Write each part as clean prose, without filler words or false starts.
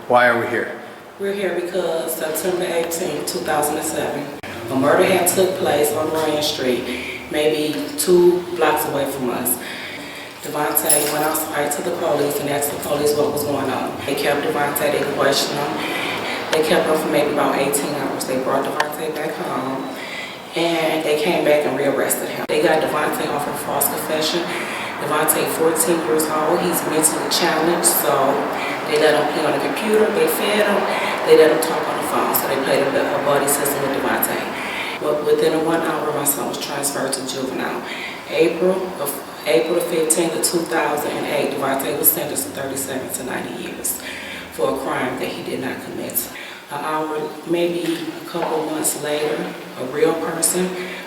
Why are we here? We're here because September 18, 2007, a murder had took place on Ionia Street, maybe 2 blocks away from us. Davontae went outside to the police and asked the police what was going on. They kept Davontae, they questioned him. They kept him for maybe about 18 hours. They brought Davontae back home and they came back and rearrested him. They got Davontae off of false confession. Davontae, 14 years old, he's mentally challenged, so they let him play on the computer, they fed him, they let him talk on the phone, so they played a buddy system with Davontae. But within 1 hour, my son was transferred to juvenile. April 15th of 2008, Davontae was sentenced to 37 to 90 years for a crime that he did not commit. An hour, maybe a couple months later, a real person,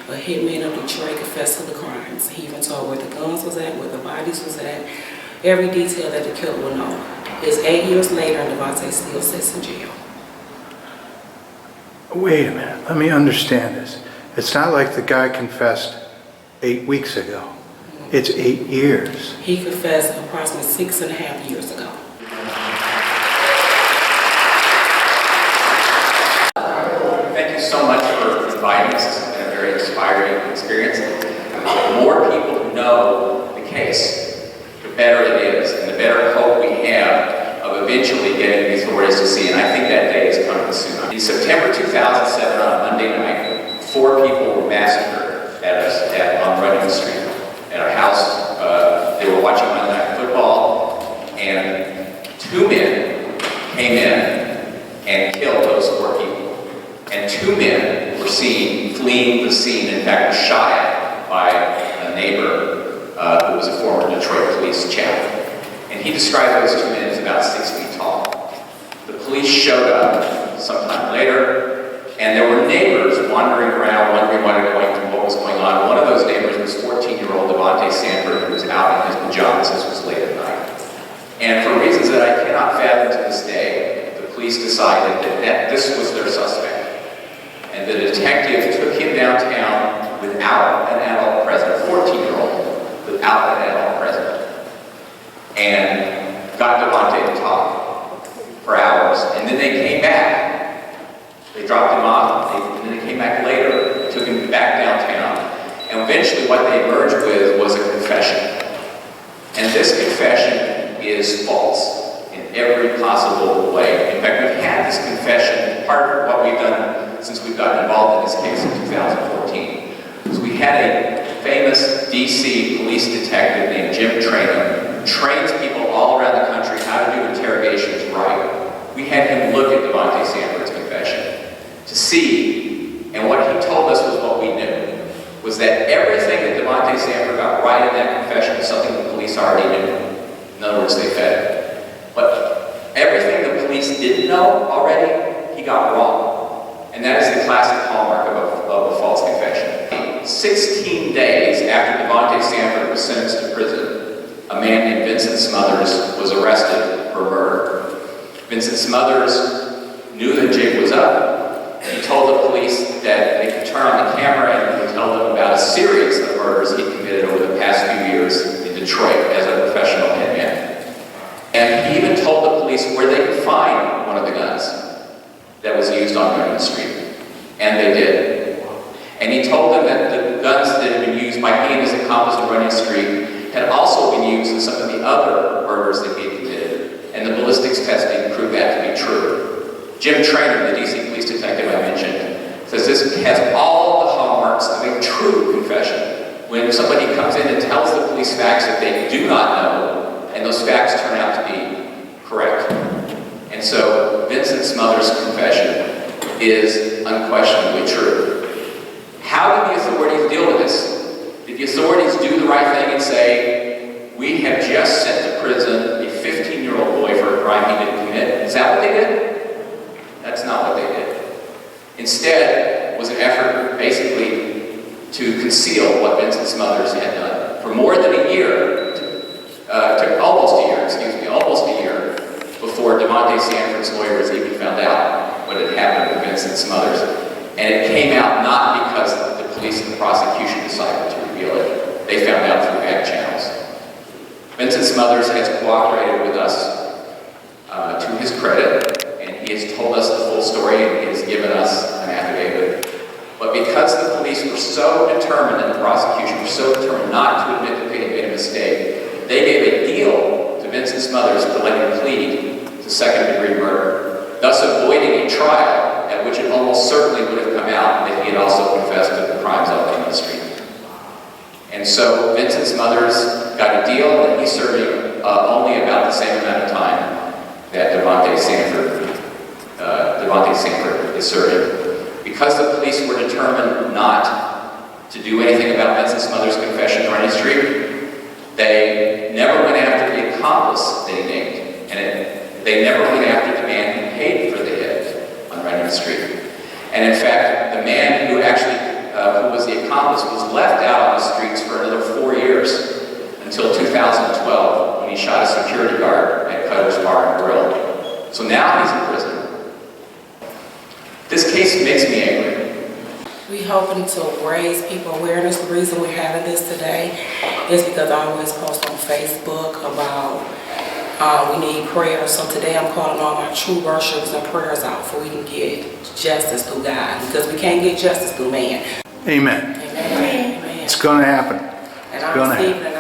a hitman of Detroit, confessed to the crimes. He even told where the guns was at, where the bodies was at, every detail that the killer would know. It's 8 years later and Davontae still sits in jail. Wait a minute, let me understand this. It's not like the guy confessed 8 weeks ago. It's 8 years. He confessed approximately 6.5 years ago. Thank you so much for inviting us. It's been a very inspiring experience. The more people who know the case, the better it is, and the better hope we have of eventually getting the authorities to see. And I think that day is coming soon. In September 2007, on a Monday night, 4 people were massacred on Running Street at our house. They were watching Monday Night Football, and 2 men came in and killed those 4 people. And 2 men were seen fleeing the scene, in fact, were shot at by a neighbor who was a former Detroit police chaplain. And he described those 2 men as about 6 feet tall. The police showed up sometime later, and there were neighbors wandering around, wondering what was going on. One of those neighbors was 14-year-old Davontae Sanford, who was out in his pajamas. This was late at night. And for reasons that I cannot fathom to this day, the police decided that this was their suspect. And the detective took him downtown without an adult present, a 14-year-old, without an adult present, and got Davontae to talk for hours. And then they came back. They dropped him off, and then they came back later, took him back downtown. And eventually what they emerged with was a confession. And this confession is false in every possible way. In fact, we've had this confession, part of what we've done since we've gotten involved in this case in 2014, was we had a famous DC police detective named Jim Traynham, who trains people all around the country how to do interrogations right. We had him look at Davontae Sanford's confession to see, and what he told us was what we knew, was that everything that Davontae Sanford got right in that confession was something the police already knew. In other words, they fed it. But everything the police didn't know already, he got wrong. And that is the classic hallmark of a false confession. 16 days after Davontae Sanford was sentenced to prison, a man named Vincent Smothers was arrested for murder. Vincent Smothers knew the jig was up. He told the police that they could turn on the camera and he would tell them about a series of murders he committed over the past few years in Detroit as a professional hitman. And he even told the police where they could find one of the guns that was used on Running Street. And they did. And he told them that the guns that had been used by he and his accomplice on Running Street had also been used in some of the other murders that he had committed. And the ballistics testing proved that to be true. Jim Traynham, the DC police detective I mentioned, says this has all the hallmarks of a true confession. When somebody comes in and tells the police facts that they do not know, and those facts turn out to be correct. And so Vincent Smothers' confession is unquestionably true. How did the authorities deal with this? Did the authorities do the right thing and say, we have just sent to prison a 15-year-old boy for a crime he didn't commit? Is that what they did? That's not what they did. Instead, was an effort basically to conceal what Vincent Smothers had done. For more than a year, almost a year, before Davontae Sanford's lawyers even found out what had happened with Vincent Smothers. And it came out not because the police and the prosecution decided to reveal it. They found out through back channels. Vincent Smothers has cooperated with us to his credit. he's told us the full story and he's given us an affidavit. But because the police were so determined and the prosecution was so determined not to admit that they had made a mistake, they gave a deal to Vincent Smothers to let him plead to second-degree murder, thus avoiding a trial at which it almost certainly would have come out that he had also confessed to the crimes out on the street. And so Vincent Smothers got a deal and he's serving only about the same amount of time that Davontae Sanford is serving. Because the police were determined not to do anything about Vincent Smothers' confession on the street, they never went after the accomplice they named, and they never went after the man who paid for the hit on Runyon Street. And in fact, the man who who was the accomplice was left out on the streets for another 4 years until 2012 when he shot a security guard at Cutter's Bar and Grill. So now he's in prison. This case makes me angry. We hoping to raise people awareness. The reason we're having this today is because I always post on Facebook about we need prayers. So today I'm calling all my true worshipers and prayers out so we can get justice through God, because we can't get justice through man. Amen. Amen. Amen. It's going to happen. And I receive it.